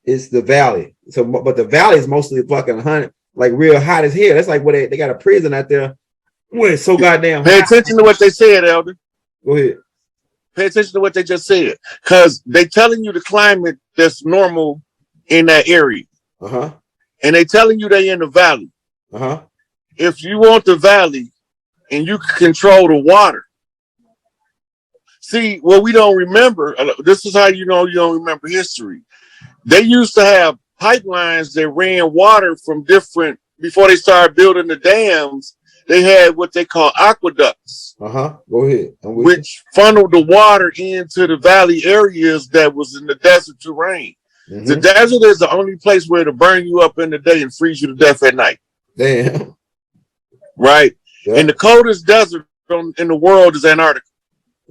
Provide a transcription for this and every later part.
is the valley. So, but the valley is mostly fucking like real hot as hell. That's like where they got a prison out there. Where it's so goddamn hot. Pay attention to what they said, Elder. Go ahead. Pay attention to what they just said, because they telling you the climate that's normal in that area. And they telling you they in the valley. If you want the valley and you can control the water. See, what we don't remember, this is how you know you don't remember history. They used to have pipelines that ran water from different, before they started building the dams, they had what they call aqueducts. Go ahead. Which funneled the water into the valley areas that was in the desert terrain. The desert is the only place where it'll burn you up in the day and freeze you to death at night. Damn. Right? Yep. And the coldest desert in the world is Antarctica.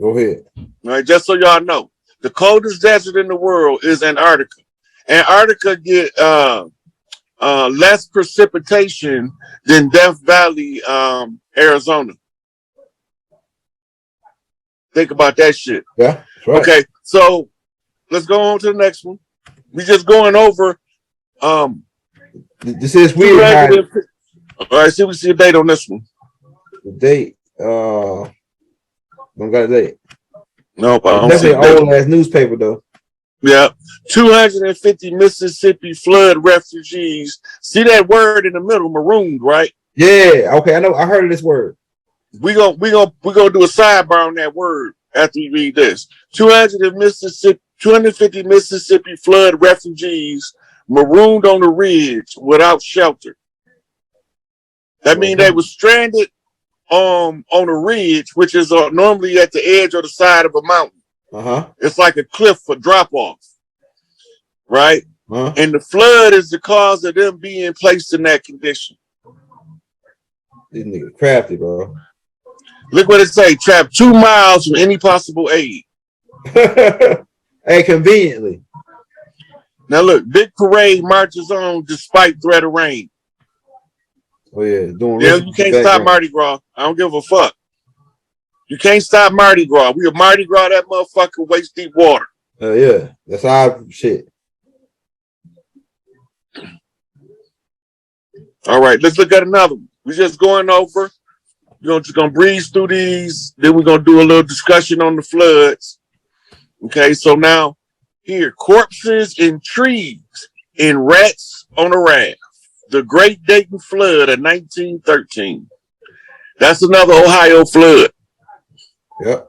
Go ahead. All right, just so y'all know. The coldest desert in the world is Antarctica. Antarctica get less precipitation than Death Valley, Arizona. Think about that shit. Yeah. Right. Okay, so let's go on to the next one. We just going over. This is weird. All right, see, we see a date on this one. The date. Don't got a date. No, that's an old ass newspaper though. Yeah, 250 Mississippi flood refugees. See that word in the middle, marooned, right? Yeah. Okay, I know. I heard of this word. We gonna do a sidebar on that word after you read this. 250 Mississippi flood refugees marooned on the ridge without shelter. That means they were stranded on a ridge, which is normally at the edge or the side of a mountain. It's like a cliff for drop off, right? And the flood is the cause of them being placed in that condition. These niggas crafty, bro. Look what it say: trapped 2 miles from any possible aid. Hey, conveniently. Now look, big parade marches on despite threat of rain. Oh yeah, you can't stop Mardi Gras. I don't give a fuck. You can't stop Mardi Gras. We a Mardi Gras that motherfucker waist deep water. Yeah, that's our shit. All right, let's look at another one. We're just going over. We're just gonna breeze through these. Then we're gonna do a little discussion on the floods. Okay, so now here, corpses in trees and rats on a raft. The Great Dayton Flood of 1913. That's another Ohio flood. Yep.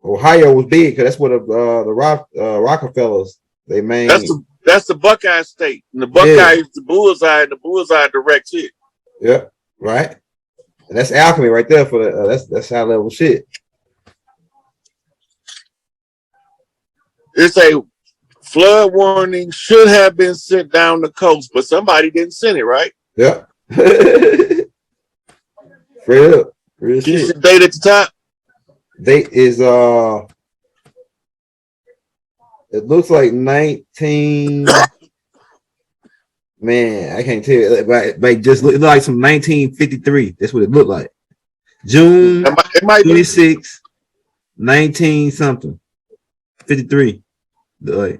Ohio was big because that's where the Rockefellers they made. That's the Buckeye State. And the Buckeye is the bullseye, and the bullseye direct hit. Yep. Right. And that's alchemy right there for the that's high level shit. It's a flood warning should have been sent down the coast, but somebody didn't send it, right? Yeah. Real Can shit. You see the date at the top? Date is it looks like 19. Man, I can't tell you, but just look like some 1953. That's what it looked like. June it might 26, 19 something, 53. Like,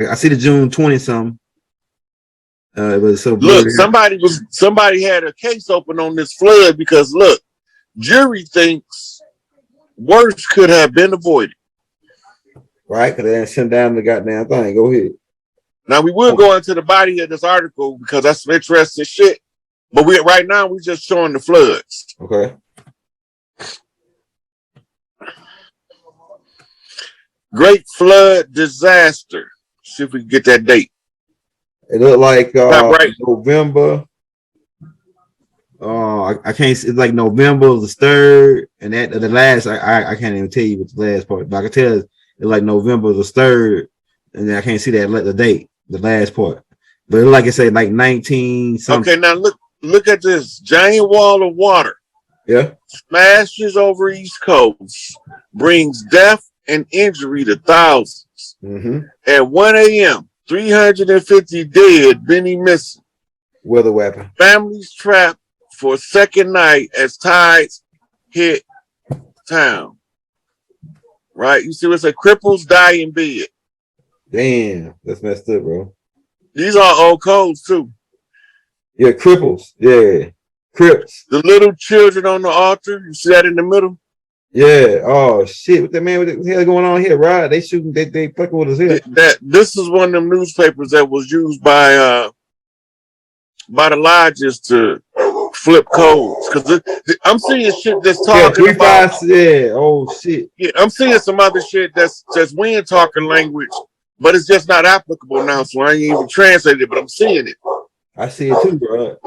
I see the June 20 something. It was so look, blurry. somebody had a case open on this flood because look, jury thinks worse could have been avoided. Right, because they didn't send down the goddamn thing. Go ahead. Now we will go into the body of this article because that's some interesting shit. But right now we're just showing the floods. Okay. Great flood disaster. See if we can get that date. It looked like right. November. I can't. It's like November the 3rd, and that the last. I can't even tell you what the last part, but I can tell it's like November the 3rd, and then I can't see that the date, the last part. But like I say, like 19 something. Okay, now look at this giant wall of water. Yeah. Smashes over East Coast, brings death and injury to thousands. At 1 a.m., 350 dead, many missing. Weather weapon. Families trapped for a second night as tides hit town. Right? You see what's a cripples die in bed. Damn, that's messed up, bro. These are old codes too. Yeah, cripples. Yeah, crips. The little children on the altar. You see that in the middle? Yeah. Oh shit! What the man? What the hell going on here, right? They shooting. They fucking with us here. This is one of them newspapers that was used by the lodges to flip codes. Because I'm seeing shit that's talking about. Yeah. Oh shit. Yeah, I'm seeing some other shit that's wind talking language, but it's just not applicable now. So I ain't even translated it, but I'm seeing it. I see it too, bro.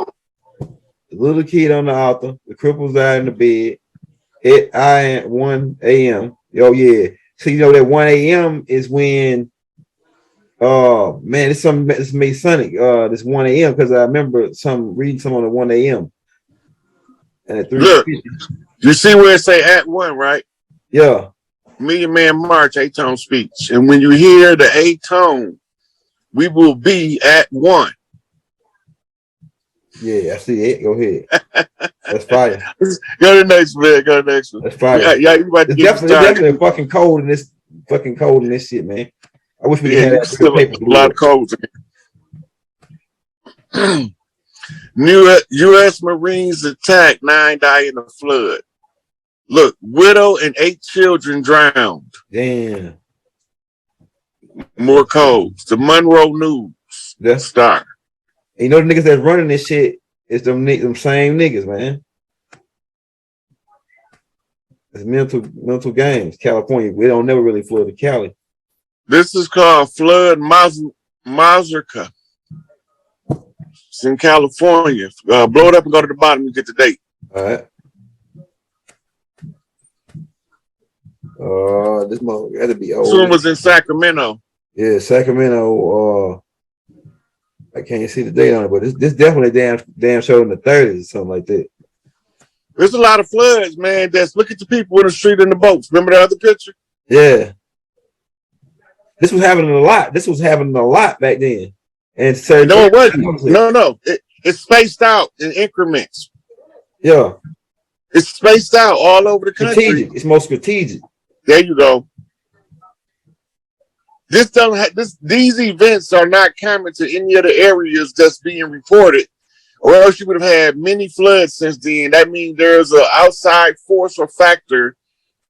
The little kid on the altar, the cripples out in the bed. At 1 a.m. Oh yeah. So you know that 1 a.m. is when man, it's Masonic. This 1 a.m. because I remember reading some on the 1 a.m. and at 3. Look, you see where it say at 1, right? Yeah. Million Man March, 8-tone speech. And when you hear the 8-tone, we will be at 1. Yeah, I see it. Go ahead. That's fire. Go to the next man. Go to the next one. That's fire. Yeah, you about to get definitely fucking cold in this shit, man. I wish we had a lot of codes. U.S. Marines attack, 9 die in a flood. Look, widow and 8 children drowned. Damn. More codes. The Monroe News. That's Star. You know the niggas that's running this shit is them same niggas, man. It's mental games. California, we don't never really flood to Cali. This is called Flood Mazurka. It's in California. Blow it up and go to the bottom and get the date. All right. This motherfucker had to be old. This one was in Sacramento. Yeah, Sacramento. I can't see the date on it, but this definitely damn show in the 30s or something like that. There's a lot of floods, man. Look at the people in the street in the boats. Remember the other picture? Yeah. This was happening a lot. This was happening a lot back then. And so no, it wasn't. No. It's spaced out in increments. Yeah. It's spaced out all over the country. Strategic. It's more strategic. There you go. These events are not common to any of the areas that's being reported, or else you would have had many floods since then. That means there's an outside force or factor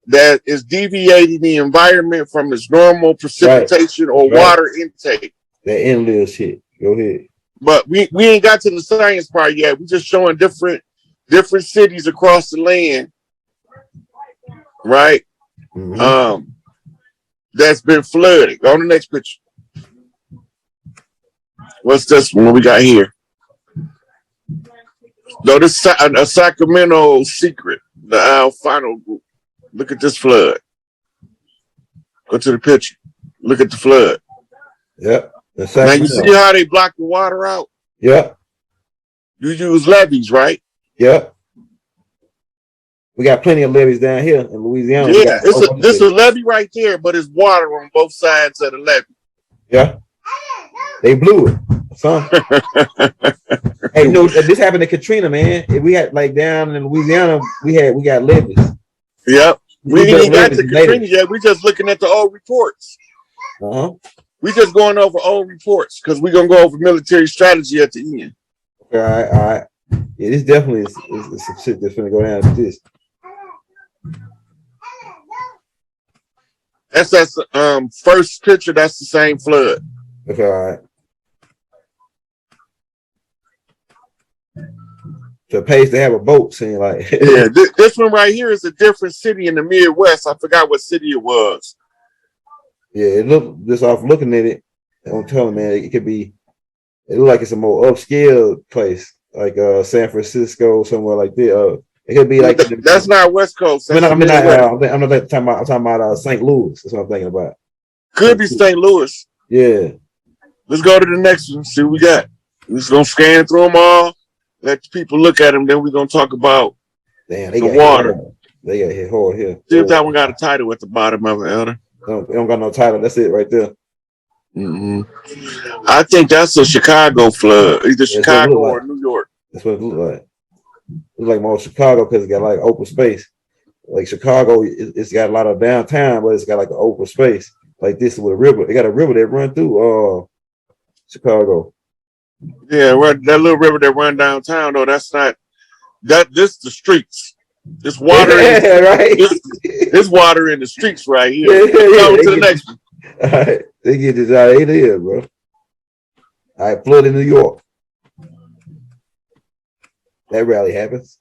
that is deviating the environment from its normal precipitation or water intake. That inlet shit. Go ahead. But we ain't got to the science part yet. We're just showing different cities across the land, right? Mm-hmm. That's been flooded. Go on the next picture. What's this one? What we got here? No, this is a Sacramento secret. The Alfano group. Look at this flood. Go to the picture. Look at the flood. Yep. Now you see how they block the water out? Yep. You use levees, right? Yep. We got plenty of levees down here in Louisiana. Yeah, this is a levee right there, but it's water on both sides of the levee. Yeah. They blew it. Son. Hey, you know, this happened to Katrina, man. We had like down in Louisiana, we got levees. Yep. We ain't got to Katrina yet. We just looking at the old reports. Uh-huh. We just going over old reports because we're gonna go over military strategy at the end. All right. Yeah, this definitely is some shit that's gonna go down with this. That's first picture. That's the same flood. Okay, all right. So pays to have a boat, saying like yeah. This one right here is a different city in the Midwest. I forgot what city it was. Yeah, it looked just off looking at it. I'm telling man, it could be. It look like it's a more upscale place, like San Francisco, somewhere like that. It could be like that's not West Coast. I'm not talking about St. Louis. That's what I'm thinking about. Could be St. Louis. Yeah. Let's go to the next one. See what we got. We're just gonna scan through them all. Let the people look at them. Then we're gonna talk about the water. They got hit hard here. See if that one got a title at the bottom of it, Elder. They don't got no title. That's it right there. Mm-hmm. I think that's a Chicago flood, either Chicago or New York. That's what it looked like. It's like more Chicago because it got like open space. Like Chicago, it's got a lot of downtown, but it's got like an open space. like this with a river. They got a river that run through Chicago. Yeah, that little river that run downtown though. That's not that. This the streets. This water. Yeah, right. This water in the streets right here. Yeah. Go to the next one. All right, they get this out. It is, bro. All right, flood in New York. That rarely happens.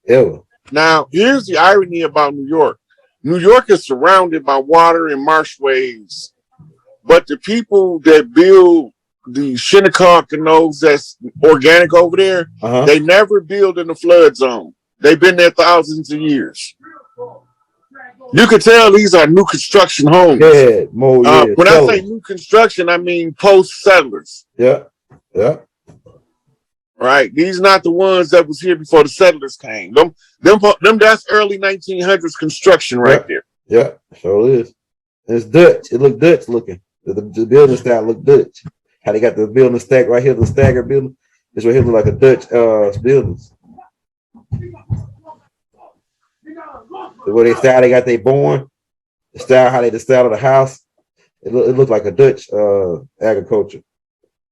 Ever. Now, here's the irony about New York. New York is surrounded by water and marshways, but the people that build the Shinnecock canals that's organic over there, they never build in the flood zone. They've been there thousands of years. You can tell these are new construction homes. Yeah, more. When I say new construction, I mean post settlers. Yeah, yeah. Right. These not the ones that was here before the settlers came. Them that's early 1900s construction right there. Yeah, sure is. It's Dutch. It look Dutch looking. The building style look Dutch. How they got the building stack right here, the stagger building. This right here look like a Dutch buildings. The way they got they born, the style of the house. It look like a Dutch agriculture.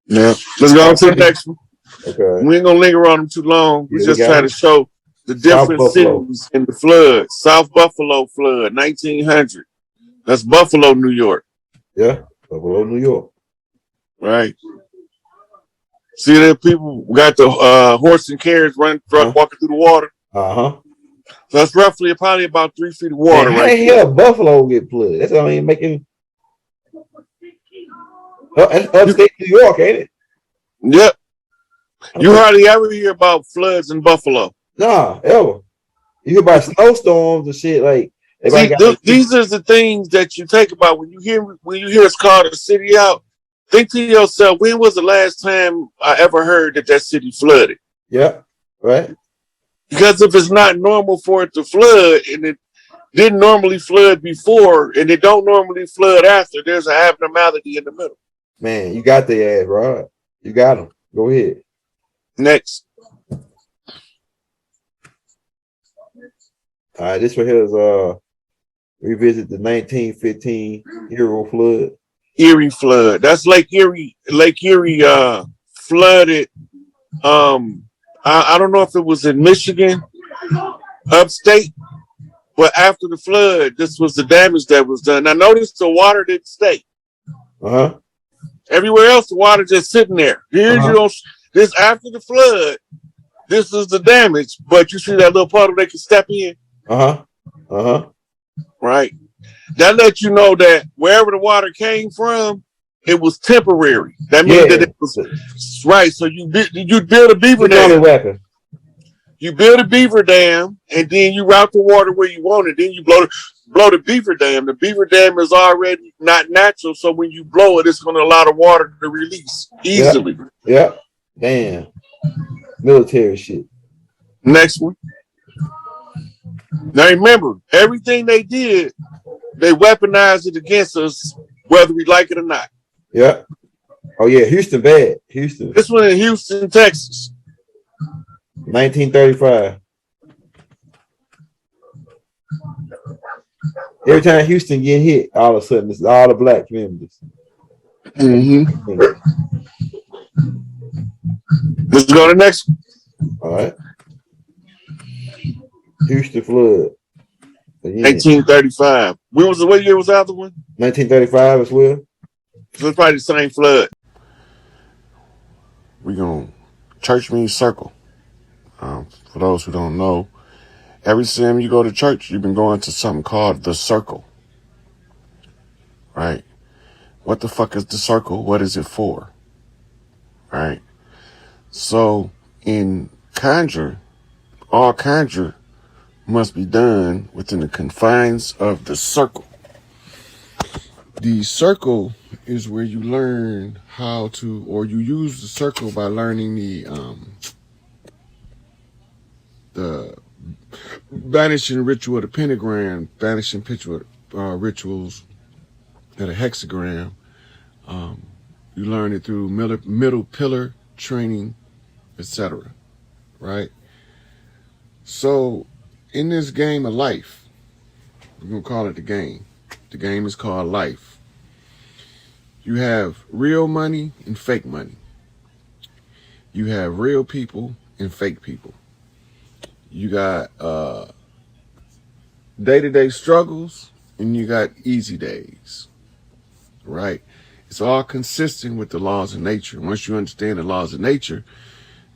Yeah. Let's go on to the next one. Okay. We ain't gonna linger on them too long. We just try to show the different cities in the flood. South Buffalo flood, 1900. That's Buffalo, New York. Yeah, Buffalo, New York. Right. See that people got the horse and carriage walking through the water. So that's roughly probably about 3 feet of water. How the hell Buffalo get flooded? That's what I mean, making upstate New York, ain't it? Yep. You hardly ever hear about floods in Buffalo. Nah, ever. You hear about snowstorms and shit like. See, these are the things that you think about when you hear us call the city out. Think to yourself, when was the last time I ever heard that city flooded? Yeah, right. Because if it's not normal for it to flood, and it didn't normally flood before, and it don't normally flood after, there's an abnormality in the middle. Man, you got the ass, Rod. You got them. Go ahead. Next. All right, this right here is revisit the 1915 Euro flood. Erie flood. That's Lake Erie. Lake Erie flooded. I don't know if it was in Michigan, upstate, but after the flood, this was the damage that was done. Now notice the water didn't stay. Everywhere else, the water just sitting there. Here you don't. This after the flood, this is the damage, but you see that little puddle they can step in. Right. That lets you know that wherever the water came from, it was temporary. That means that it was right. So you build a beaver dam. You build a beaver dam, and then you route the water where you want it. Then you blow the beaver dam. The beaver dam is already not natural, so when you blow it, it's going to allow the water to release easily. Yeah. Damn. Military shit. Next one. Now remember, everything they did, they weaponized it against us, whether we like it or not. Yeah. Oh yeah, Houston bad. Houston. This one in Houston, Texas. 1935. Every time Houston get hit, all of a sudden it's all the black communities. Let's go to the next one. All right. Houston flood. Again. 1935. What year was the other one? 1935 as well. So it's probably the same flood. We're going to church means circle. For those who don't know, every time you go to church, you've been going to something called the circle. Right? What the fuck is the circle? What is it for? Right? So in conjure, all conjure must be done within the confines of the circle. The circle is where you learn how to, or you use the circle by learning the banishing ritual of the pentagram, banishing rituals of the hexagram. You learn it through middle pillar training, etc. Right? So in this game of life, we're going to call it the game. The game is called life. You have real money and fake money. You have real people and fake people. You got day-to-day struggles and you got easy days, right? It's all consistent with the laws of nature. Once you understand the laws of nature,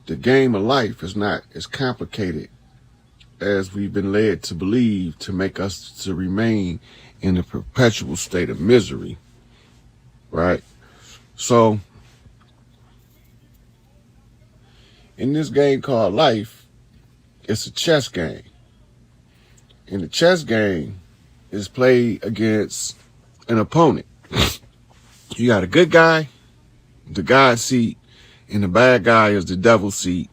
the game of life is not as complicated as we've been led to believe to make us to remain in a perpetual state of misery, right? So, in this game called life, it's a chess game. And the chess game is played against an opponent. You got a good guy, the God seat, and the bad guy is the devil seat.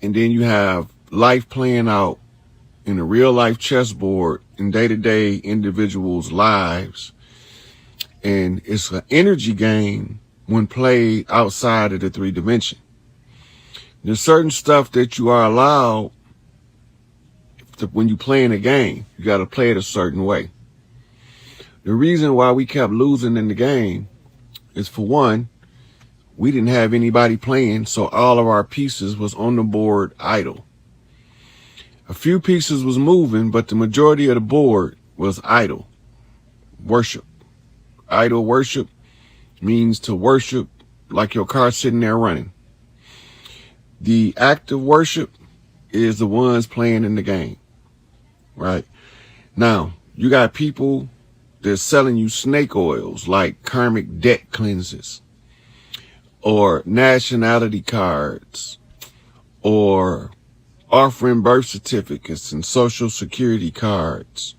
And then you have life playing out in a real life chessboard in day-to-day individuals' lives. And it's an energy game when played outside of the 3 dimension. There's certain stuff that you are allowed when you play in a game. You got to play it a certain way. The reason why we kept losing in the game is, for one, we didn't have anybody playing, so all of our pieces was on the board idle. A few pieces was moving, but the majority of the board was idle. Worship. Idle worship means to worship like your car sitting there running. The active worship is the ones playing in the game, right? Now, you got people that's selling you snake oils like karmic debt cleanses, or nationality cards, or offering birth certificates and social security cards.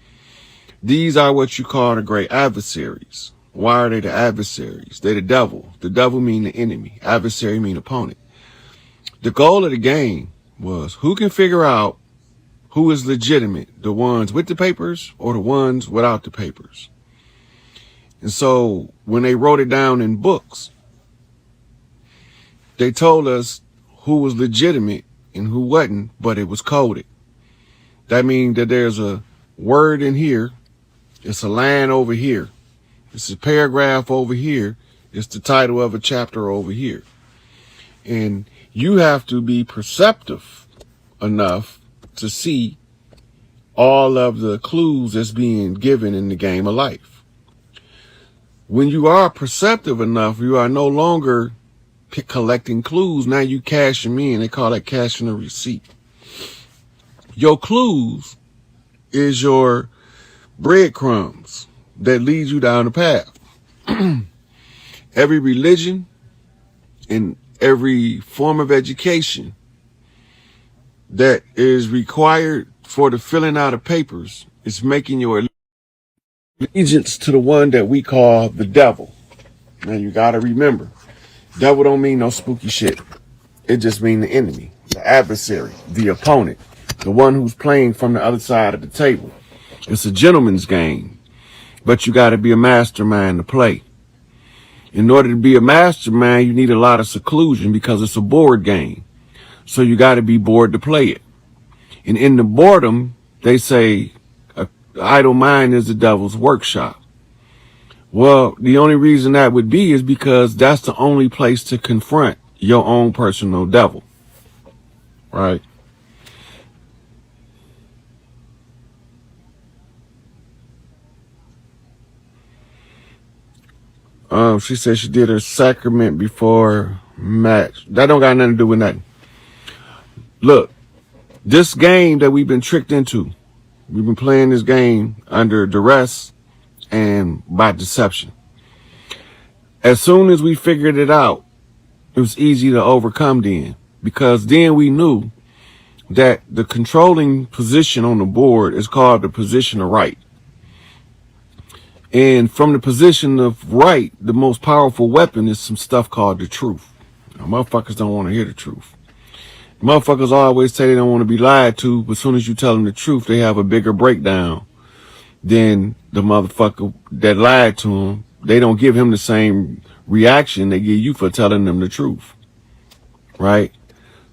These are what you call the great adversaries. Why are they the adversaries? They're the devil. The devil mean the enemy. Adversary mean opponent. The goal of the game was who can figure out who is legitimate, the ones with the papers or the ones without the papers. And so when they wrote it down in books, they told us who was legitimate and who wasn't, but it was coded. That means that there's a word in here, it's a line over here, it's a paragraph over here, it's the title of a chapter over here. And you have to be perceptive enough to see all of the clues that's being given in the game of life. When you are perceptive enough, you are no longer collecting clues. Now you cash them in. They call that cashing a receipt. Your clues is your breadcrumbs that lead you down the path. Every religion and every form of education that is required for the filling out of papers is making your allegiance to the one that we call the devil. Now you got to remember, devil don't mean no spooky shit. It just means the enemy, the adversary, the opponent, the one who's playing from the other side of the table. It's a gentleman's game, but you got to be a mastermind to play. In order to be a mastermind, you need a lot of seclusion because it's a board game. So you got to be bored to play it. And in the boredom, they say idle mind is the devil's workshop. Well, the only reason that would be is because that's the only place to confront your own personal devil, right? She said she did her sacrament before match. That don't got nothing to do with nothing. Look, this game that we've been tricked into, we've been playing this game under duress and by deception. As soon as we figured it out, it was easy to overcome then, because then we knew that the controlling position on the board is called the position of right. And from the position of right, the most powerful weapon is some stuff called the truth. Now, motherfuckers don't want to hear the truth. Motherfuckers always say they don't want to be lied to, but as soon as you tell them the truth, they have a bigger breakdown than the motherfucker that lied to them. They don't give him the same reaction they give you for telling them the truth, right?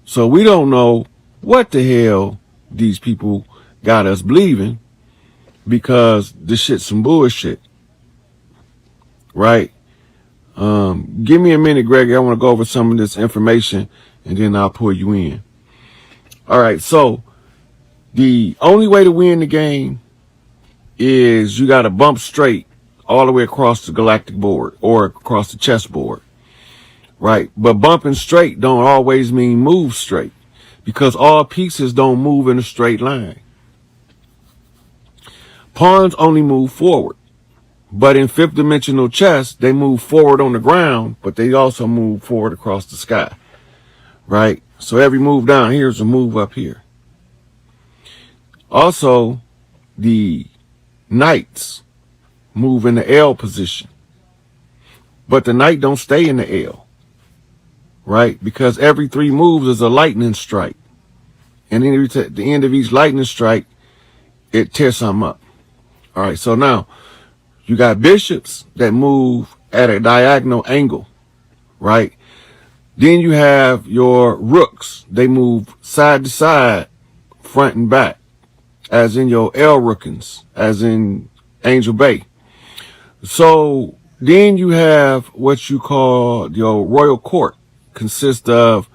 So we don't know what the hell these people got us believing, because this shit's some bullshit, right? Give me a minute, Gregory. I want to go over some of this information and then I'll pull you in. All right, so the only way to win the game is you got to bump straight all the way across the galactic board or across the chessboard, right? But bumping straight don't always mean move straight, because all pieces don't move in a straight line. Pawns only move forward, but in fifth dimensional chess, they move forward on the ground, but they also move forward across the sky, right? So every move down here is a move up here. Also, the knights move in the L position, but the knight don't stay in the L, right? Because every 3 moves is a lightning strike, and then at the end of each lightning strike, it tears something up. All right, so now you got bishops that move at a diagonal angle, right? Then you have your rooks. They move side to side, front and back, as in your L rookins, as in Angel Bay. So then you have what you call your royal court, consists of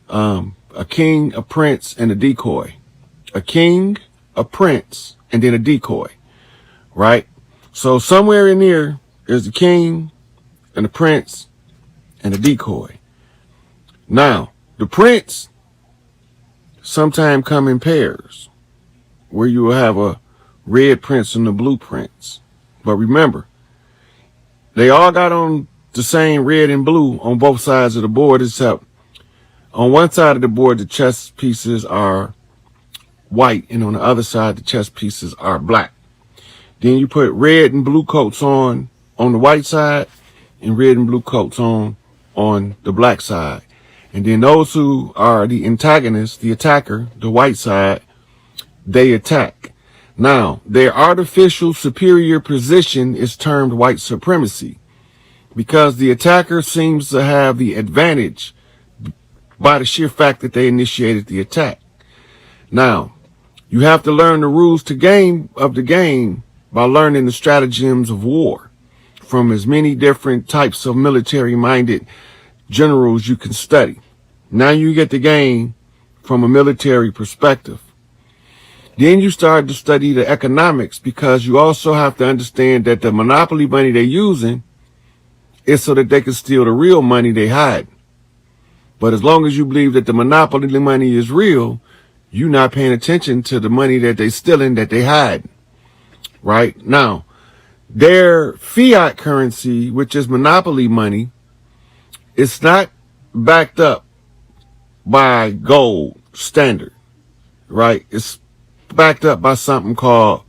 a king, a prince, and a decoy. A king, a prince, and then a decoy, right? So somewhere in there is the king and the prince and the decoy. Now, the prince sometimes come in pairs, where you will have a red prince and a blue prince. But remember, they all got on the same red and blue on both sides of the board, except on one side of the board, the chess pieces are white, and on the other side, the chess pieces are black. Then you put red and blue coats on the white side, and red and blue coats on the black side. And then those who are the antagonists, the attacker, the white side, they attack. Now, their artificial superior position is termed white supremacy, because the attacker seems to have the advantage by the sheer fact that they initiated the attack. Now, you have to learn the rules of the game by learning the stratagems of war from as many different types of military-minded generals you can study. Now you get the game from a military perspective. Then you start to study the economics, because you also have to understand that the monopoly money they're using is so that they can steal the real money they hide. But as long as you believe that the monopoly money is real, you're not paying attention to the money that they're stealing, that they hide. Right? Now, their fiat currency, which is monopoly money, it's not backed up by gold standard, right? It's backed up by something called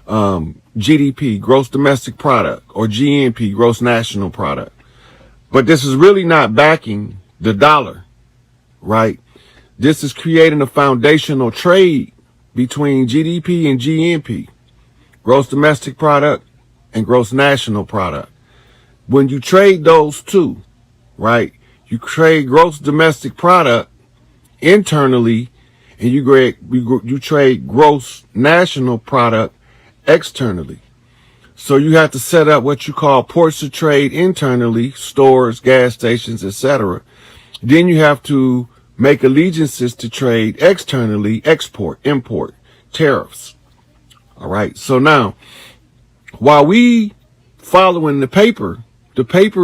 GDP, gross domestic product, or GNP, gross national product. But this is really not backing the dollar, right? This is creating a foundational trade between GDP and GNP, gross domestic product and gross national product. When you trade those two, right, you trade gross domestic product internally, and you trade gross national product externally. So you have to set up what you call ports of trade internally, stores, gas stations, etc. Then you have to make allegiances to trade externally, export, import, tariffs. All right. So now, while we following the paper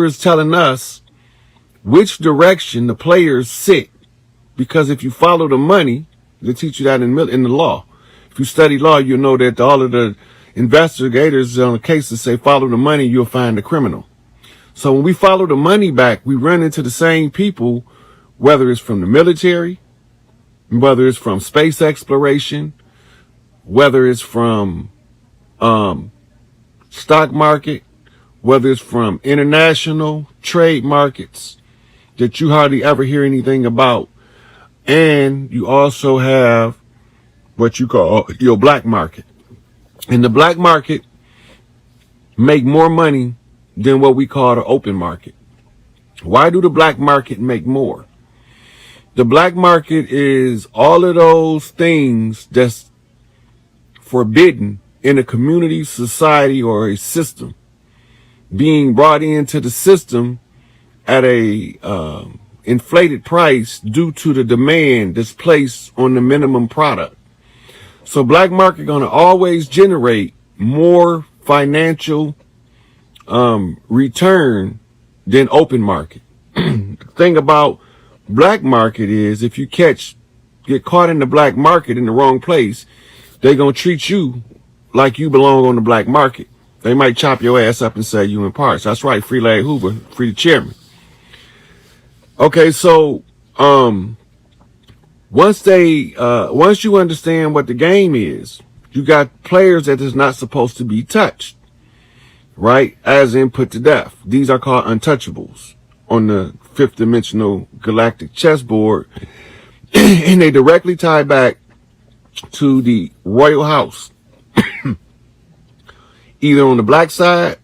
is telling us which direction the players sit. Because if you follow the money, they teach you that in the law. If you study law, you'll know that all of the investigators on the cases say follow the money, you'll find the criminal. So when we follow the money back, we run into the same people, whether it's from the military, whether it's from space exploration, whether it's from stock market, whether it's from international trade markets that you hardly ever hear anything about. And you also have what you call your black market. And the black market make more money than what we call the open market. Why do the black market make more? The black market is all of those things that's forbidden in a community, society, or a system, being brought into the system at a inflated price due to the demand that's placed on the minimum product. So black market going to always generate more financial return than open market. The thing about black market is if you get caught in the black market in the wrong place, they're going to treat you like you belong on the black market. They might chop your ass up and sell you in parts. That's right, free Larry Hoover, free the chairman. Okay, so once you understand what the game is, you got players that is not supposed to be touched, right? As in put to death. These are called untouchables on the fifth dimensional galactic chessboard, and they directly tie back to the royal house, either on the black side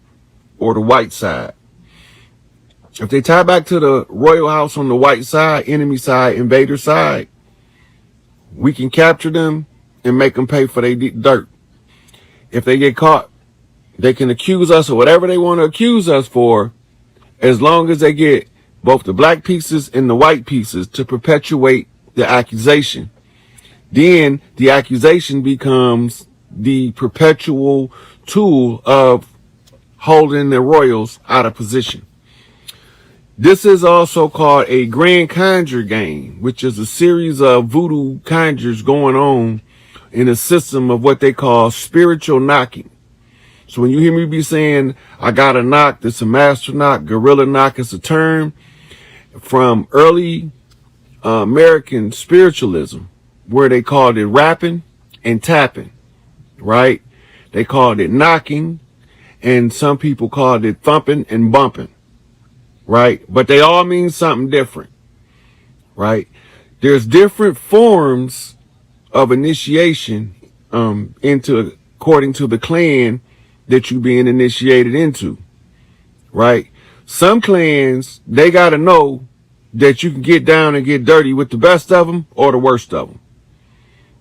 or the white side. If they tie back to the royal house on the white side, enemy side, invader side, we can capture them and make them pay for their dirt. If they get caught, they can accuse us of whatever they want to accuse us for, as long as they get both the black pieces and the white pieces to perpetuate the accusation. Then the accusation becomes the perpetual tool of holding the royals out of position. This is also called a grand conjure game, which is a series of voodoo conjures going on in a system of what they call spiritual knocking. So when you hear me be saying, I got a knock, that's a master knock, gorilla knock, it's a term from early American spiritualism, where they called it rapping and tapping, right? They called it knocking, and some people called it thumping and bumping. Right? But they all mean something different, right? There's different forms of initiation according to the clan that you're being initiated into, right? Some clans, they got to know that you can get down and get dirty with the best of them or the worst of them.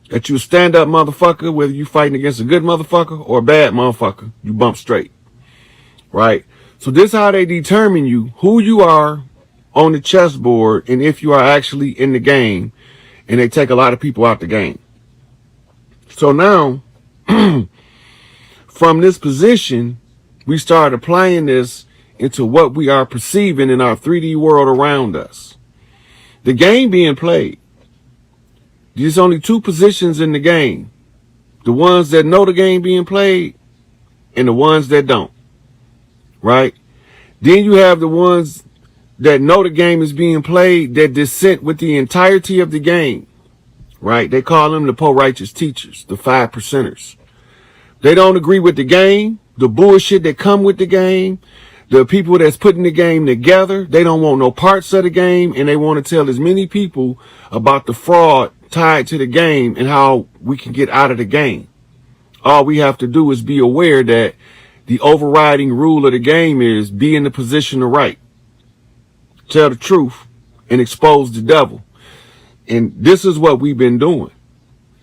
That you a stand-up motherfucker, whether you fighting against a good motherfucker or a bad motherfucker, you bump straight, right? So this is how they determine you, who you are on the chessboard, and if you are actually in the game, and they take a lot of people out the game. So now, from this position, we start applying this into what we are perceiving in our 3D world around us. The game being played, there's only two positions in the game. The ones that know the game being played and the ones that don't. Right? Then you have the ones that know the game is being played that dissent with the entirety of the game. Right? They call them the po-righteous teachers, the 5%ers. They don't agree with the game, the bullshit that come with the game, the people that's putting the game together. They don't want no parts of the game, and they want to tell as many people about the fraud tied to the game and how we can get out of the game. All we have to do is be aware that the overriding rule of the game is be in the position of right, tell the truth, and expose the devil. And this is what we've been doing,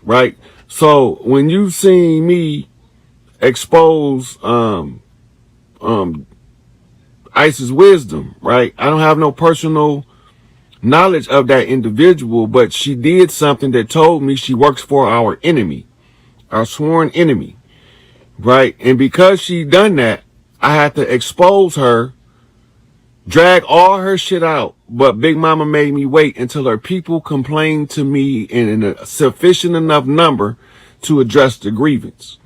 right? So when you've seen me expose Isis Wisdom, right? I don't have no personal knowledge of that individual, but she did something that told me she works for our enemy, our sworn enemy. Right? And because she done that, I had to expose her, drag all her shit out. But Big Mama made me wait until her people complained to me in a sufficient enough number to address the grievance.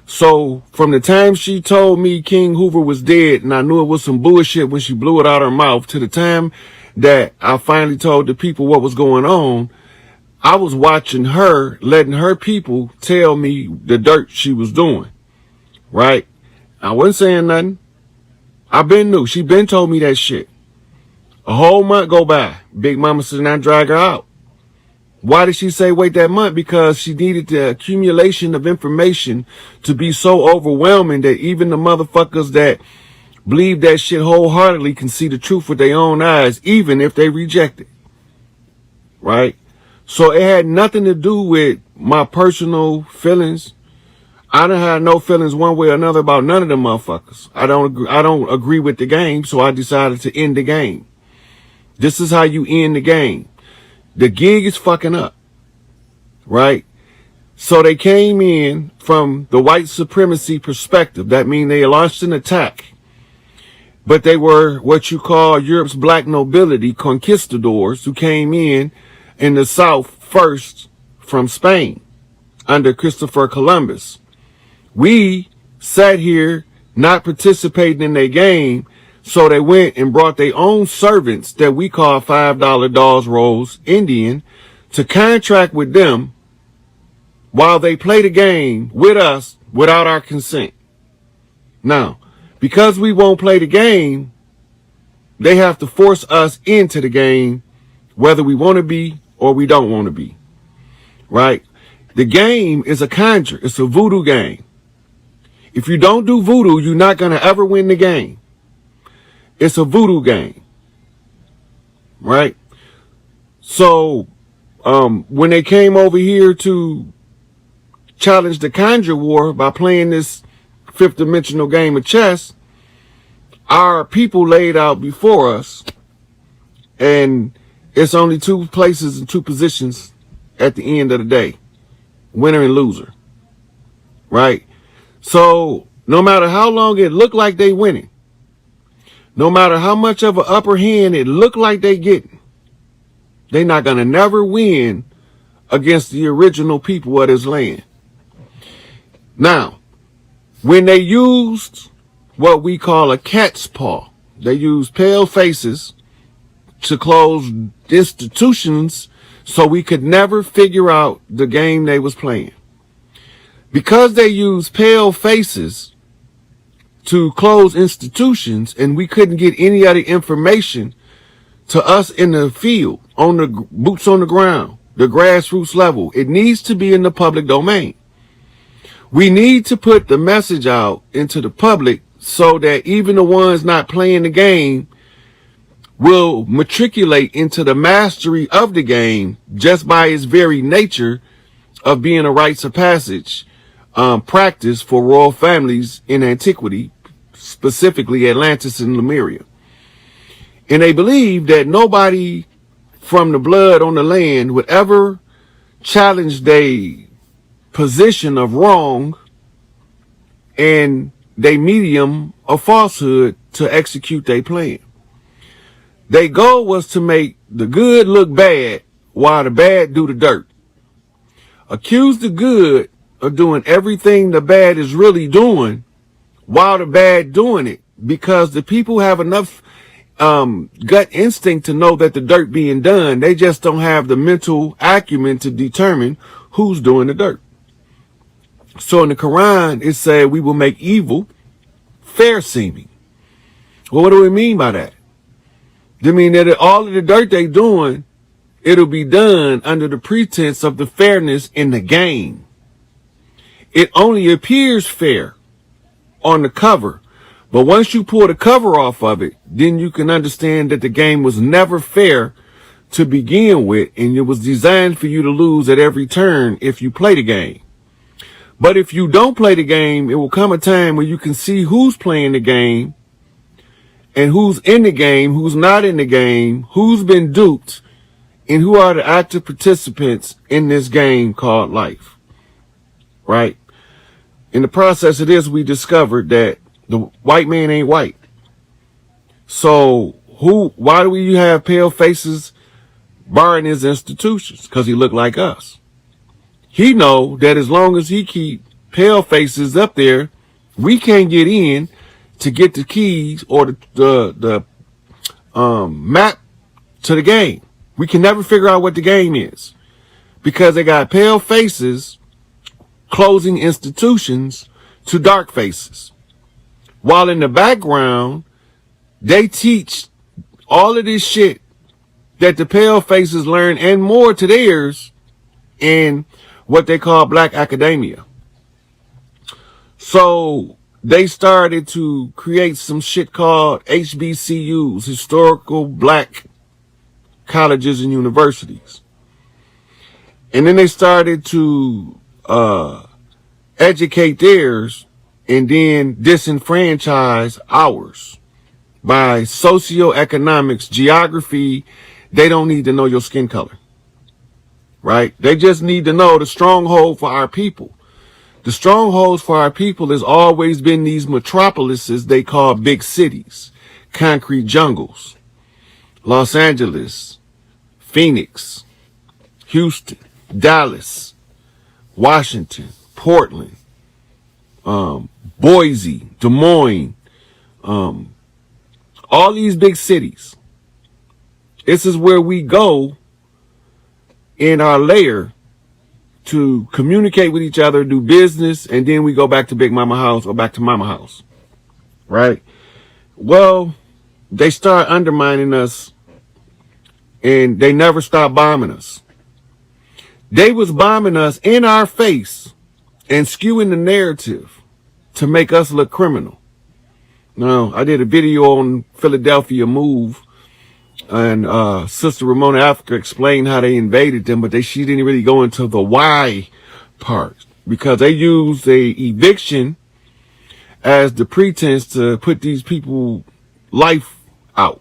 So from the time she told me King Hoover was dead, and I knew it was some bullshit when she blew it out her mouth, to the time that I finally told the people what was going on, I was watching her, letting her people tell me the dirt she was doing, right? I wasn't saying nothing. I been knew. She been told me that shit. A whole month go by. Big Mama said, now drag her out. Why did she say wait that month? Because she needed the accumulation of information to be so overwhelming that even the motherfuckers that believe that shit wholeheartedly can see the truth with their own eyes, even if they reject it, right? So it had nothing to do with my personal feelings. I don't have no feelings one way or another about none of them motherfuckers. I don't agree with the game, so I decided to end the game. This is how you end the game. The gig is fucking up, right? So they came in from the white supremacy perspective. That means they launched an attack. But they were what you call Europe's black nobility, conquistadors, who came in the South first from Spain under Christopher Columbus. We sat here not participating in their game, so they went and brought their own servants that we call $5 Dawes Rolls Indian to contract with them while they play the game with us without our consent. Now, because we won't play the game, they have to force us into the game, whether we want to be or we don't want to be, right? The game is a conjure. It's a voodoo game. If you don't do voodoo, you're not going to ever win the game. It's a voodoo game, right? So when they came over here to challenge the conjure war by playing this fifth dimensional game of chess, our people laid out before us, and it's only two places and two positions at the end of the day, winner and loser, right? So no matter how long it looked like they winning, no matter how much of an upper hand it looked like they getting, they not gonna never win against the original people of this land. Now, when they used what we call a cat's paw, they used pale faces to close institutions so we could never figure out the game they was playing. Because they used pale faces to close institutions and we couldn't get any other information to us in the field, on the boots on the ground, the grassroots level, it needs to be in the public domain. We need to put the message out into the public so that even the ones not playing the game will matriculate into the mastery of the game just by its very nature of being a rites of passage practice for royal families in antiquity, specifically Atlantis and Lemuria. And they believe that nobody from the blood on the land would ever challenge their position of wrong and their medium of falsehood to execute their plan. Their goal was to make the good look bad while the bad do the dirt. Accuse the good of doing everything the bad is really doing while the bad doing it, because the people have enough gut instinct to know that the dirt being done. They just don't have the mental acumen to determine who's doing the dirt. So in the Quran, it said we will make evil fair seeming. Well, what do we mean by that? They mean that all of the dirt they doing, it'll be done under the pretense of the fairness in the game. It only appears fair on the cover, but once you pull the cover off of it, then you can understand that the game was never fair to begin with, and it was designed for you to lose at every turn if you play the game. But if you don't play the game, it will come a time where you can see who's playing the game and who's in the game, who's not in the game, who's been duped, and who are the active participants in this game called life, right? In the process of this, we discovered that the white man ain't white. So why do we have pale faces barring his institutions? Because he look like us. He know that as long as he keep pale faces up there, we can't get in to get the keys or the map to the game. We can never figure out what the game is because they got pale faces closing institutions to dark faces. While in the background, they teach all of this shit that the pale faces learn and more to theirs in what they call black academia. So they started to create some shit called HBCUs, historical black colleges and universities. And then they started to educate theirs and then disenfranchise ours by socioeconomics, geography. They don't need to know your skin color, right? They just need to know the stronghold for our people. The strongholds for our people has always been these metropolises they call big cities, concrete jungles, Los Angeles, Phoenix, Houston, Dallas, Washington, Portland, Boise, Des Moines, all these big cities. This is where we go in our layer to communicate with each other, do business, and then we go back to Big Mama house or back to Mama house, right? Well, they start undermining us and they never stop bombing us. They was bombing us in our face and skewing the narrative to make us look criminal. Now, I did a video on Philadelphia Move, and Sister Ramona Africa explained how they invaded them, but she didn't really go into the why part, because they used a eviction as the pretense to put these people life out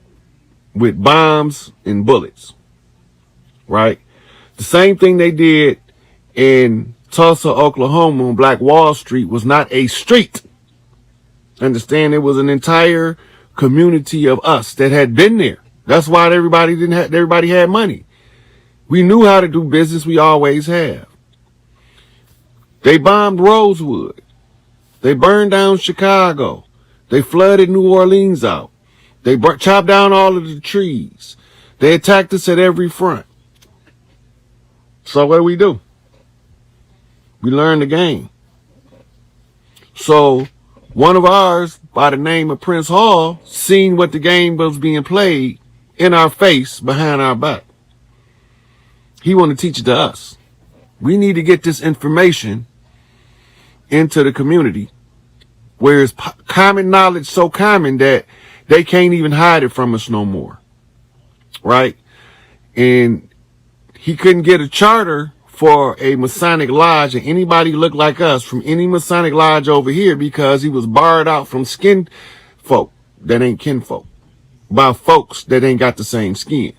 with bombs and bullets, right? The same thing they did in Tulsa, Oklahoma on Black Wall Street was not a street. Understand, it was an entire community of us that had been there. That's why everybody had money. We knew how to do business. We always have. They bombed Rosewood. They burned down Chicago. They flooded New Orleans out. They chopped down all of the trees. They attacked us at every front. So what do? We learned the game. So one of ours, by the name of Prince Hall, seen what the game was being played in our face, behind our back. He wanted to teach it to us. We need to get this information into the community where it's common knowledge, so common that they can't even hide it from us no more, right? And he couldn't get a charter for a Masonic lodge, and anybody looked like us from any Masonic lodge over here, because he was barred out from skin folk that ain't kinfolk, by folks that ain't got the same skin.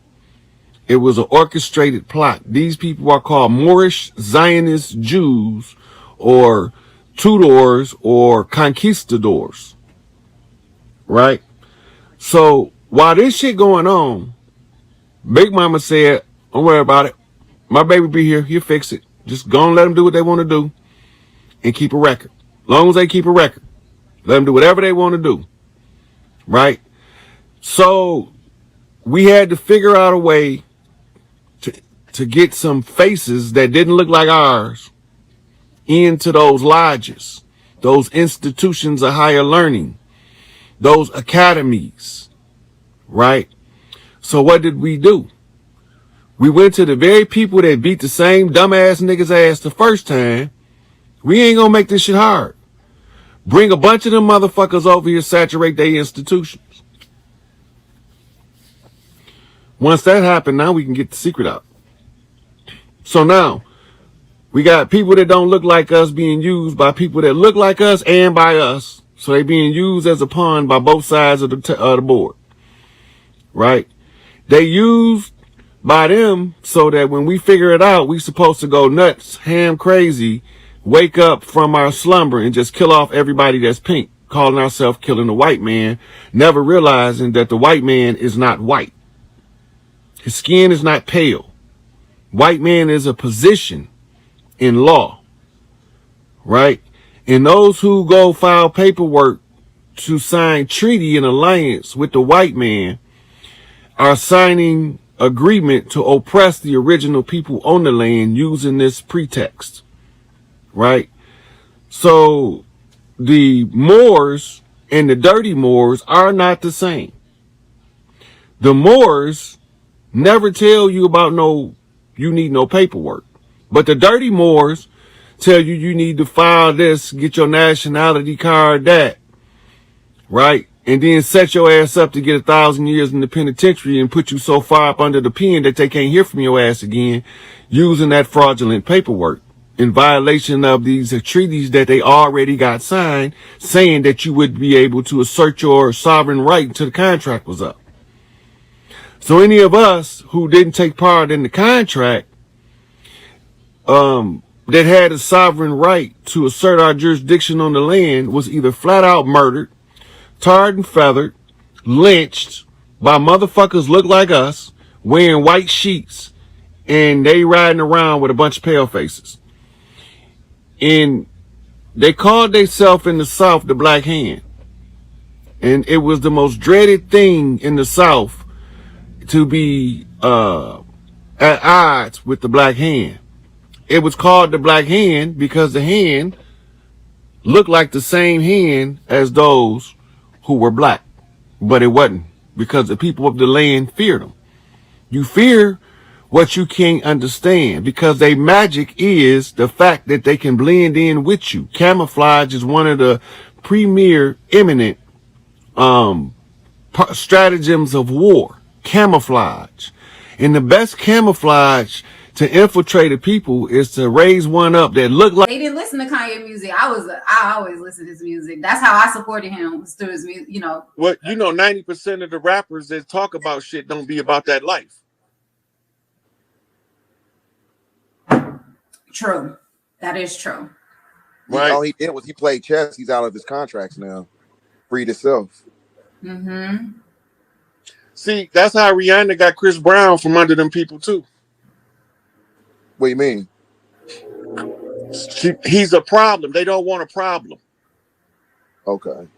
It was an orchestrated plot. These people are called Moorish Zionist Jews, or Tudors, or conquistadors, right? So while this shit going on, Big Mama said, don't worry about it. My baby be here. He'll fix it. Just go and let them do what they want to do and keep a record. As long as they keep a record, let them do whatever they want to do, right? So we had to figure out a way to get some faces that didn't look like ours into those lodges, those institutions of higher learning, those academies, right? So what did we do? We went to the very people that beat the same dumbass niggas ass the first time. We ain't gonna make this shit hard. Bring a bunch of them motherfuckers over here, saturate their institutions. Once that happened, now we can get the secret out. So now, we got people that don't look like us being used by people that look like us and by us. So they being used as a pawn by both sides of the board, right? They used by them so that when we figure it out, we supposed to go nuts, ham crazy, wake up from our slumber and just kill off everybody that's pink, calling ourselves killing the white man, never realizing that the white man is not white. His skin is not pale. White man is a position in law, right? And those who go file paperwork to sign treaty and alliance with the white man are signing agreement to oppress the original people on the land using this pretext, right? So the Moors and the dirty Moors are not the same. The Moors never tell you about you need no paperwork. But the dirty Moors tell you need to file this, get your nationality card, that, right? And then set your ass up to get 1,000 years in the penitentiary and put you so far up under the pen that they can't hear from your ass again using that fraudulent paperwork. in violation of these treaties that they already got signed, saying that you would be able to assert your sovereign right until the contract was up. So any of us who didn't take part in the contract, that had a sovereign right to assert our jurisdiction on the land was either flat out murdered, tarred and feathered, lynched by motherfuckers look like us, wearing white sheets, and they riding around with a bunch of pale faces. And they called themselves in the South the Black Hand. And it was the most dreaded thing in the South to be at odds with the Black Hand. It was called the Black Hand because the hand looked like the same hand as those who were black. But it wasn't, because the people of the land feared them. You fear what you can't understand, because their magic is the fact that they can blend in with you. Camouflage is one of the premier eminent stratagems of war. Camouflage. And the best camouflage to infiltrate a people is to raise one up that look like... They didn't listen to Kanye music. I always listen to his music. That's how I supported him, was through his music, you know. Well, you know, 90% of the rappers that talk about shit don't be about that life. True. That is true. Right. All he did was he played chess. He's out of his contracts now. Freed himself. Mm-hmm. See, that's how Rihanna got Chris Brown from under them people too. What do you mean? He's a problem. They don't want a problem. Okay.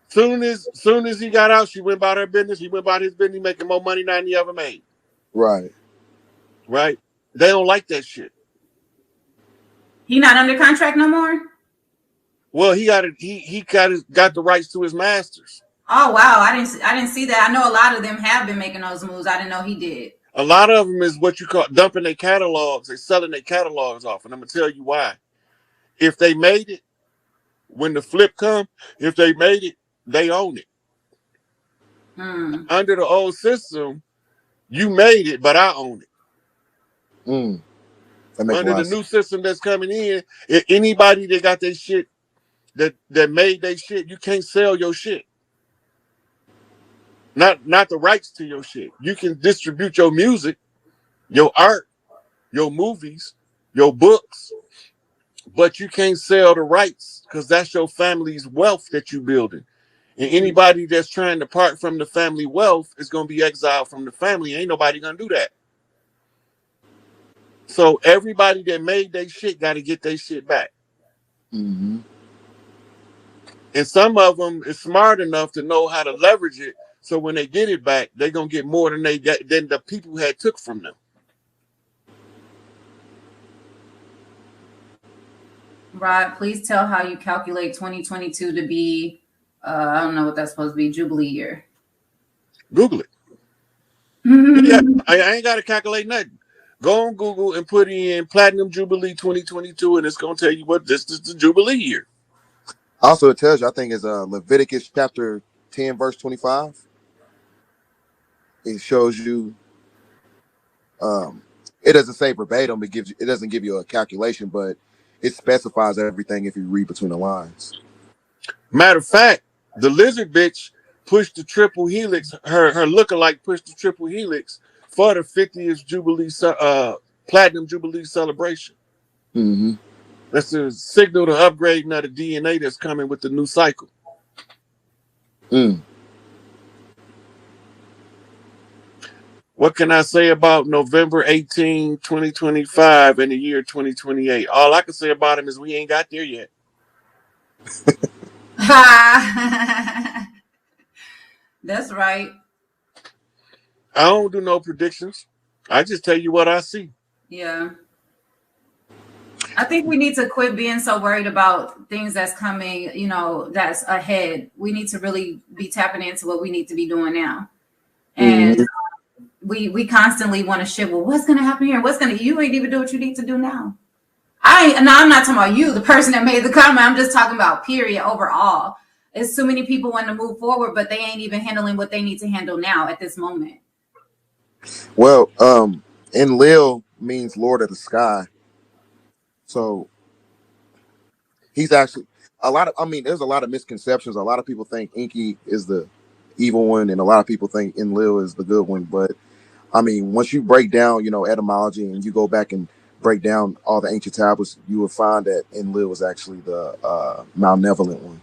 Soon as he got out, she went about her business. He went about his business, making more money than he ever made. Right. Right. They don't like that shit. He not under contract no more? Well, he got the rights to his masters. Oh wow, I didn't see that. I know a lot of them have been making those moves. I didn't know he did. A lot of them is what you call dumping their catalogs. They're selling their catalogs off, and I'm gonna tell you why. If they made it, when the flip come, if they made it, they own it. Under the old system, you made it, but I own it. Under the new system that's coming in, if anybody that got their shit that made their shit, you can't sell your shit. Not the rights to your shit. You can distribute your music, your art, your movies, your books, but you can't sell the rights because that's your family's wealth that you building. And anybody that's trying to part from the family wealth is going to be exiled from the family. Ain't nobody going to do that. So everybody that made their shit got to get their shit back. Mm-hmm. And some of them is smart enough to know how to leverage it. So when they get it back, they're going to get more than than the people had took from them. Rod, please tell how you calculate 2022 to be, I don't know what that's supposed to be, Jubilee year. Google it. Yeah, I ain't got to calculate nothing. Go on Google and put in Platinum Jubilee 2022, and it's going to tell you what this is the Jubilee year. Also, it tells you, I think it's Leviticus chapter 10, verse 25. It shows you, it doesn't say verbatim, it doesn't give you a calculation, but it specifies everything if you read between the lines. Matter of fact, the lizard bitch pushed the triple helix, her lookalike pushed the triple helix for the 50th Jubilee, Platinum Jubilee celebration. Mm-hmm. That's a signal to upgrading of the DNA that's coming with the new cycle. What can I say about November 18, 2025 and the year 2028? All I can say about him is we ain't got there yet. That's right. I don't do no predictions. I just tell you what I see. Yeah. I think we need to quit being so worried about things that's coming, you know, that's ahead. We need to really be tapping into what we need to be doing now. And we constantly want to shift. Well, what's going to happen here? You ain't even do what you need to do now. I'm not talking about you, the person that made the comment. I'm just talking about period overall. It's so many people want to move forward, but they ain't even handling what they need to handle now at this moment. Well, Enlil means Lord of the Sky. So he's actually a lot of. I mean, there's a lot of misconceptions. A lot of people think Inky is the evil one, and a lot of people think Enlil is the good one. But I mean, once you break down, etymology, and you go back and break down all the ancient tablets, you will find that Enlil was actually the malevolent one.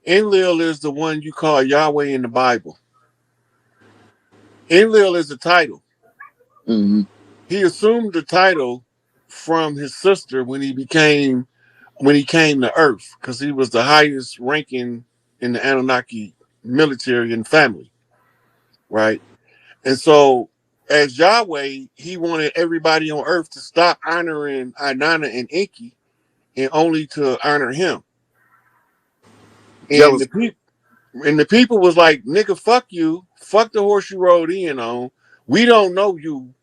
Enlil is the one you call Yahweh in the Bible. Enlil is the title. Mm-hmm. He assumed the title from his sister when he came to Earth, because he was the highest ranking in the Anunnaki military and family, right? And so, as Yahweh, he wanted everybody on Earth to stop honoring Inanna and Enki, and only to honor him. And the people was like, nigga, fuck you, fuck the horse you rode in on. We don't know you,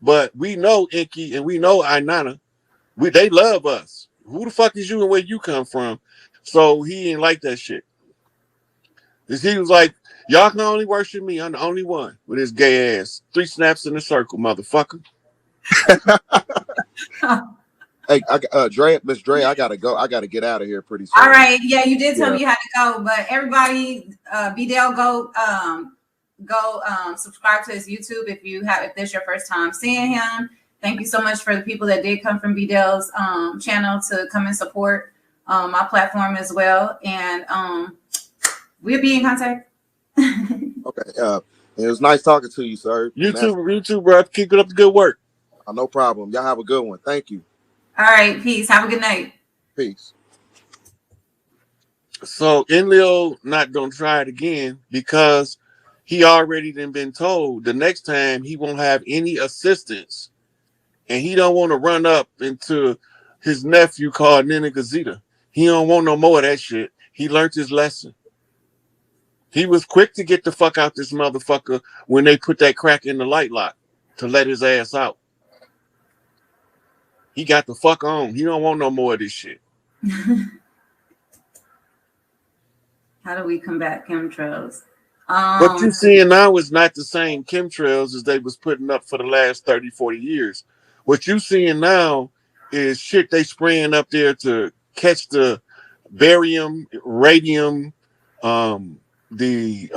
but we know Enki and we know Inanna. They love us. Who the fuck is you and where you come from? So he didn't like that shit. He was like, y'all can only worship me. I'm the only one with his gay ass. 3 snaps in a circle, motherfucker. Hey, Miss Dre, I gotta go. I gotta get out of here pretty soon. All right. Yeah, you did tell me you had to go, but everybody, BDL, go subscribe to his YouTube if this is your first time seeing him. Thank you so much for the people that did come from BDL's channel to come and support my platform as well. And we'll be in contact. Okay. It was nice talking to you, sir. You too, bro. Keep up the good work. No problem. Y'all have a good one. Thank you. All right. Peace. Have a good night. Peace. So Enlil not gonna try it again because he already been told the next time he won't have any assistance, and he don't want to run up into his nephew called Nina Gazeta. He don't want no more of that shit. He learned his lesson. He was quick to get the fuck out this motherfucker when they put that crack in the light lock to let his ass out. He got the fuck on. He don't want no more of this shit. How do we combat chemtrails? What you're seeing now is not the same chemtrails as they was putting up for the last 30, 40 years. What you're seeing now is shit they spraying up there to catch the barium, radium, the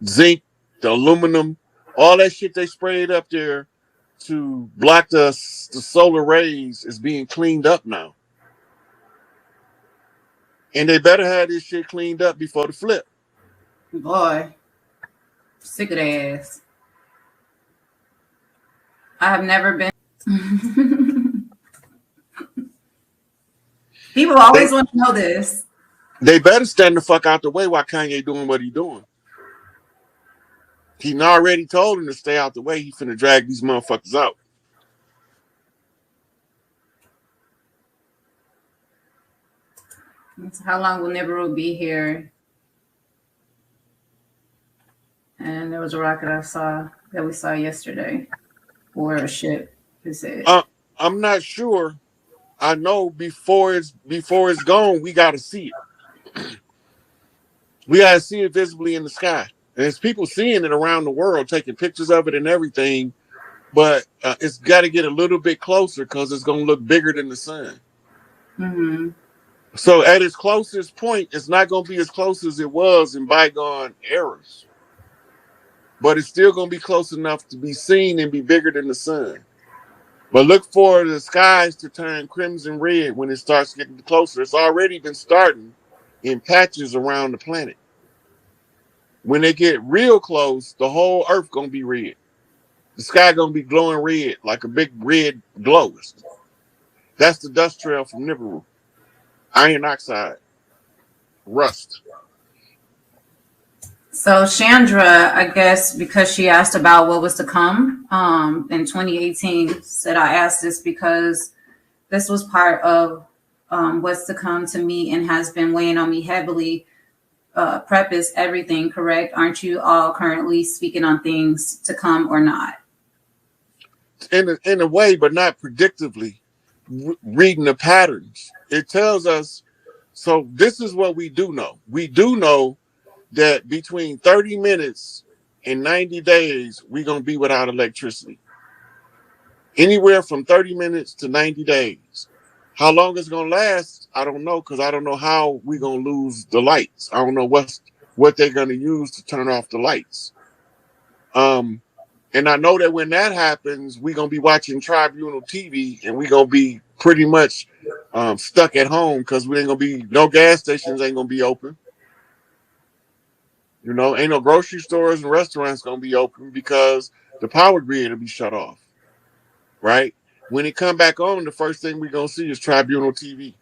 zinc, the aluminum, all that shit they sprayed up there to block the solar rays is being cleaned up now. And they better have this shit cleaned up before the flip. Boy, sick of their ass. I have never been. People always want to know this. They better stand the fuck out the way while Kanye doing what he doing. He already told him to stay out the way. He finna drag these motherfuckers out. How long will NIBIRU be here? And there was a rocket that we saw yesterday, or a ship. He said. I'm not sure. I know before it's gone, we gotta see it. We gotta see it visibly in the sky. And there's people seeing it around the world, taking pictures of it and everything. But it's got to get a little bit closer because it's going to look bigger than the sun. Mm-hmm. So at its closest point, it's not going to be as close as it was in bygone eras. But it's still going to be close enough to be seen and be bigger than the sun. But look for the skies to turn crimson red when it starts getting closer. It's already been starting in patches around the planet. When they get real close, the whole earth going to be red. The sky going to be glowing red, like a big red glow. That's the dust trail from NIBIRU. Iron oxide. Rust. So Chandra, I guess because she asked about what was to come in 2018, said I asked this because this was part of what's to come to me and has been weighing on me heavily. Prep is everything, correct? Aren't you all currently speaking on things to come or not? In a way, but not predictively. Reading the patterns. It tells us, so this is what we do know. We do know that between 30 minutes and 90 days, we're going to be without electricity. Anywhere from 30 minutes to 90 days. How long it's gonna last, I don't know, because I don't know how we're gonna lose the lights. I don't know what they're gonna use to turn off the lights. And I know that when that happens, we're gonna be watching tribunal TV, and we're gonna be pretty much stuck at home because we ain't gonna be no gas stations ain't gonna be open. You know, ain't no grocery stores and restaurants gonna be open because the power grid will be shut off. Right? When it come back on, the first thing we're gonna see is tribunal TV.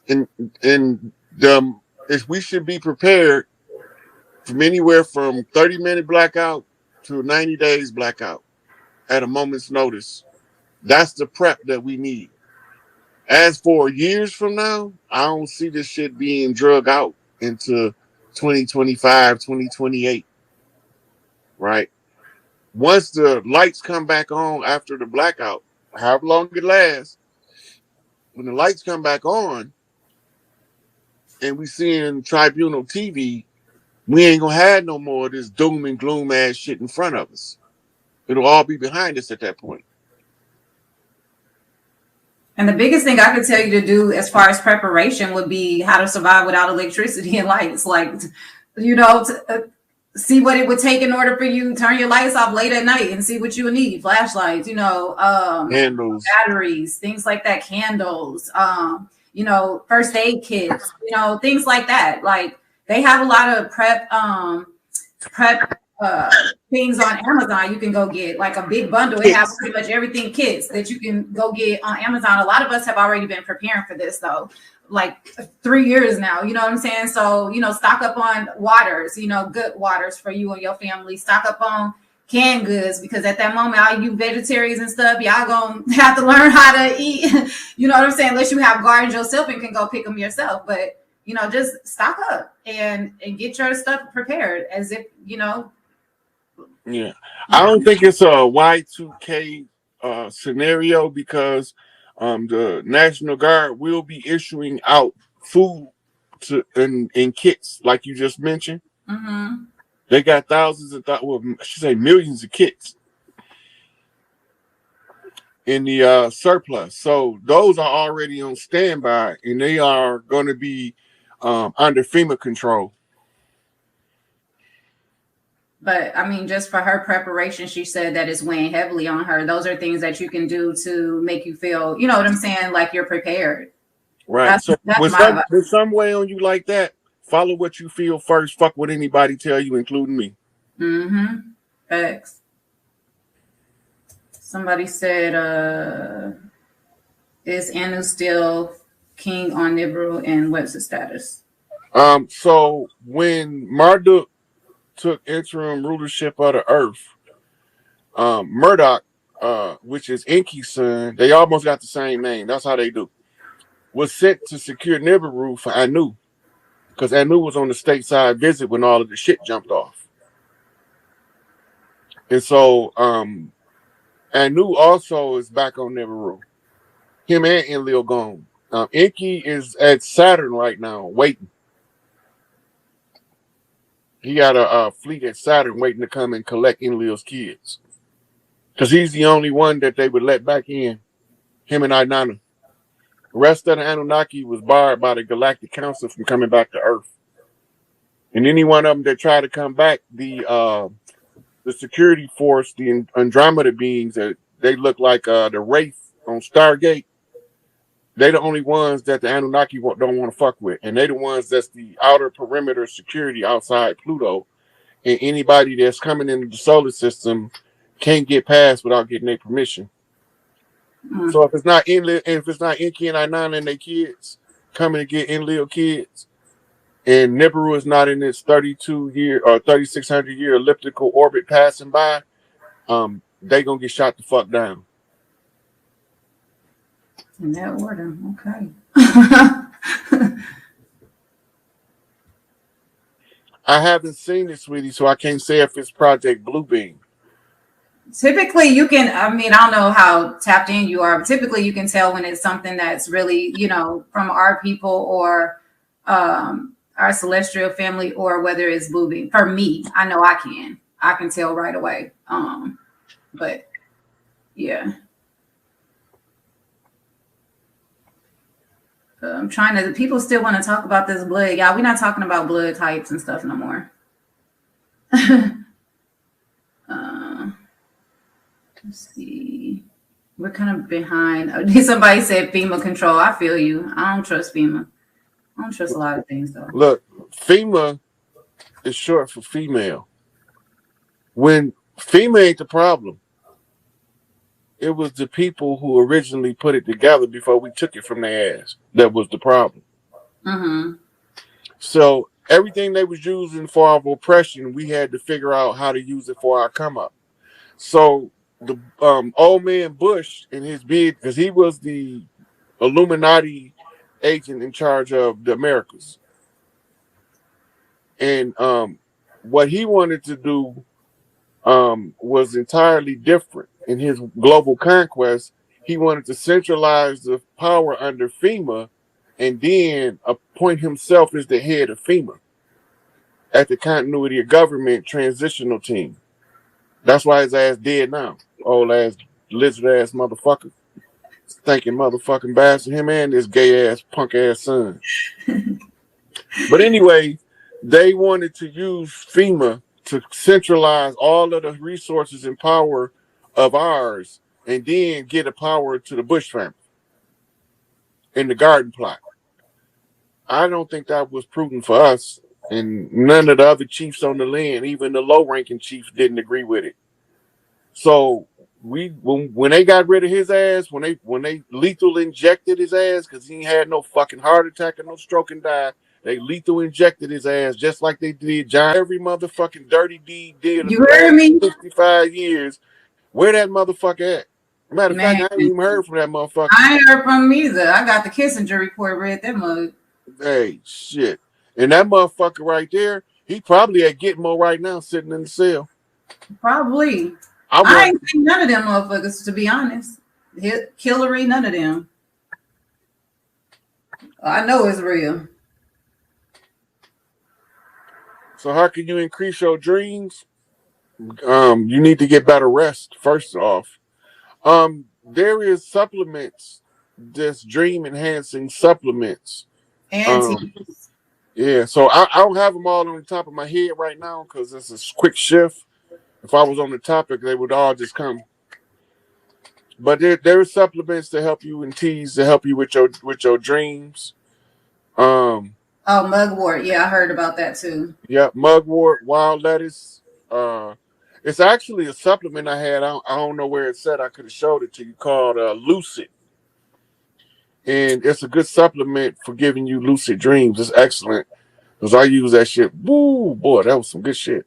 And if we should be prepared from anywhere from 30-minute blackout to 90 days blackout at a moment's notice. That's the prep that we need. As for years from now, I don't see this shit being drug out into 2025, 2028. Right? Once the lights come back on after the blackout, however long it lasts, when the lights come back on and we seeing tribunal TV, we ain't gonna have no more of this doom and gloom ass shit in front of us. It'll all be behind us at that point. And the biggest thing I could tell you to do as far as preparation would be how to survive without electricity and lights. Like, you know, see what it would take in order for you to turn your lights off late at night and see what you would need. Flashlights, you know, candles, batteries, things like that, candles, you know, first aid kits, you know, things like that. Like, they have a lot of prep things on Amazon. You can go get like a big bundle. It has pretty much everything, kits that you can go get on Amazon. A lot of us have already been preparing for this though, like 3 years now. You know what I'm saying? So, you know, stock up on waters, you know, good waters for you and your family. Stock up on canned goods, because at that moment, all you vegetarians and stuff, y'all gonna have to learn how to eat. You know what I'm saying? Unless you have gardens yourself and can go pick them yourself. But, you know, just stock up and get your stuff prepared as if, you know. Yeah. I don't think it's a Y2K scenario, because the National Guard will be issuing out food in kits, like you just mentioned. Mm-hmm. They got thousands of well, I should say millions of kits in the surplus. So those are already on standby, and they are going to be under FEMA control. But I mean, just for her preparation, she said that it's weighing heavily on her. Those are things that you can do to make you feel, you know what I'm saying, like you're prepared. Right. So with some way on you like that, follow what you feel first. Fuck what anybody tell you, including me. Mm-hmm. Thanks. Somebody said, is Anu still king on NIBIRU, and what's the status? So when Marduk took interim rulership of the earth, Murdoch, which is Enki's son, they almost got the same name. That's how they do. Was sent to secure NIBIRU for Anu, because Anu was on the stateside visit when all of the shit jumped off. And so Anu also is back on NIBIRU. Him and Enlil gone. Enki is at Saturn right now, waiting. He got a fleet at Saturn waiting to come and collect Enlil's kids, because he's the only one that they would let back in, him and Inanna. The rest of the Anunnaki was barred by the Galactic Council from coming back to Earth. And any one of them that tried to come back, the security force, the Andromeda beings, that they look like the Wraith on Stargate, they the only ones that the Anunnaki don't want to fuck with. And they the ones that's the outer perimeter security outside Pluto. And anybody that's coming into the solar system can't get past without getting their permission. Mm. So if it's not Enki and Inanna and their kids coming to get Enlil kids, and NIBIRU is not in its 32-year or 3,600-year elliptical orbit passing by, they gonna get shot the fuck down. In that order, okay. I haven't seen it, sweetie, so I can't say if it's Project Bluebeam. Typically, you can, I mean, I don't know how tapped in you are, but typically you can tell when it's something that's really, you know, from our people or our celestial family, or whether it's Bluebeam. For me, I know I can tell right away. But Yeah. I'm trying to. People still want to talk about this blood, y'all. We're not talking about blood types and stuff no more. Let's see. We're kind of behind. Somebody said FEMA control. I feel you. I don't trust FEMA. I don't trust a lot of things though. Look, FEMA is short for female. When FEMA ain't the problem, it was the people who originally put it together before we took it from their ass that was the problem. Mm-hmm. So everything they was using for our oppression, we had to figure out how to use it for our come up. So the old man Bush in his bid, because he was the Illuminati agent in charge of the Americas, and what he wanted to do was entirely different. In his global conquest, he wanted to centralize the power under FEMA and then appoint himself as the head of FEMA at the continuity of government transitional team. That's why his ass dead now. Old ass lizard ass motherfucker. Stinking motherfucking bastard. Him and this gay ass punk ass son. But anyway, they wanted to use FEMA to centralize all of the resources and power of ours and then get a power to the Bush family in the garden plot. I don't think that was prudent for us, and none of the other chiefs on the land, even the low-ranking chiefs, didn't agree with it. So when they got rid of his ass, when they lethal injected his ass, because he had no fucking heart attack or no stroke and died, they lethal injected his ass just like they did John. Every motherfucking dirty deed did in You the heard last me? 55 years. Where that motherfucker at? Matter of fact, I ain't even heard from that motherfucker. I ain't heard from him either. I got the Kissinger report, read that mug. Hey, shit. And that motherfucker right there, he probably at Gitmo right now sitting in the cell. Probably. I ain't seen none of them motherfuckers, to be honest. Hillary, none of them. I know it's real. So how can you increase your dreams? You need to get better rest, first off. There is supplements, this dream enhancing supplements. Yeah, so I don't have them all on the top of my head right now because it's a quick shift. If I was on the topic, they would all just come. But there are supplements to help you and teas to help you with your dreams. Mugwort. Yeah, I heard about that too. Yeah, mugwort, wild lettuce. It's actually a supplement I had. I don't know where it's at. I could have showed it to you, called Lucid. And it's a good supplement for giving you lucid dreams. It's excellent. Because I use that shit. Woo, boy, that was some good shit.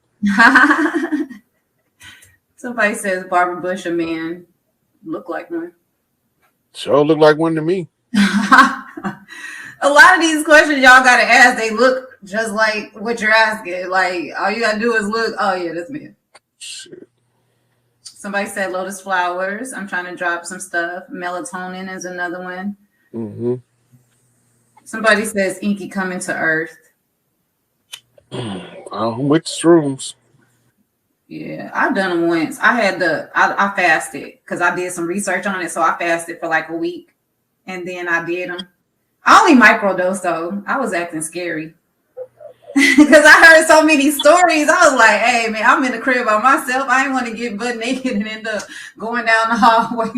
Somebody says Barbara Bush a man. Look like one. Sure look like one to me. A lot of these questions y'all gotta ask, they look just like what you're asking. Like, all you gotta do is look, oh yeah, that's me. Shit. Somebody said lotus flowers. I'm trying to drop some stuff. Melatonin is another one. Mm-hmm. Somebody says Inky coming to Earth. With shrooms. Yeah, I've done them once. I fasted because I did some research on it. So I fasted for like a week and then I did them. I only microdosed though. I was acting scary because I heard so many stories. I was like, hey man, I'm in the crib by myself. I ain't want to get butt naked and end up going down the hallway